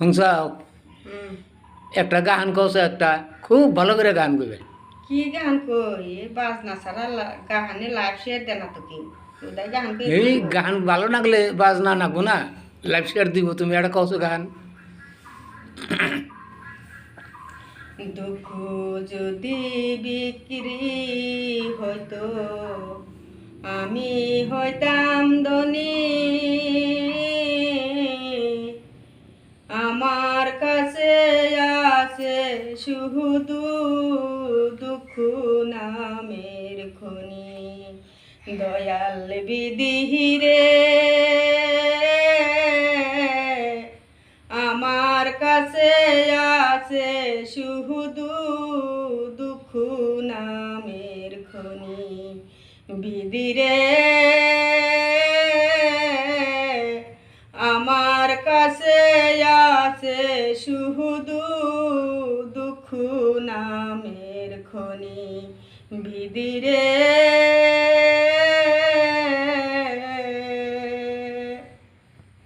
শুনছাও হুম। একটা গান কওছে একটা খুব ভালো করে গান কইবে কি গান কই বাজনা ছাড়া গাহানে লাইভ শেয়ার দেয় না তো কি ওদাই গান কই এই কইব গান ভালো লাগলে বাজনা নাগবো না লাইভ শেয়ার দিব তুমি একটা কওছো গান দুঃখ যদি বিক্রি হইতো আমি হইতাম ধনী আমার কাছে আছে শুধু দুঃখ নামের খনি দয়াল বিদিহিরে আমার কাছে আছে শুধু দুঃখ নামের খনি বিদিরে আমার কাছে আছে শুধু দুঃখ নামের খনি বিদিরে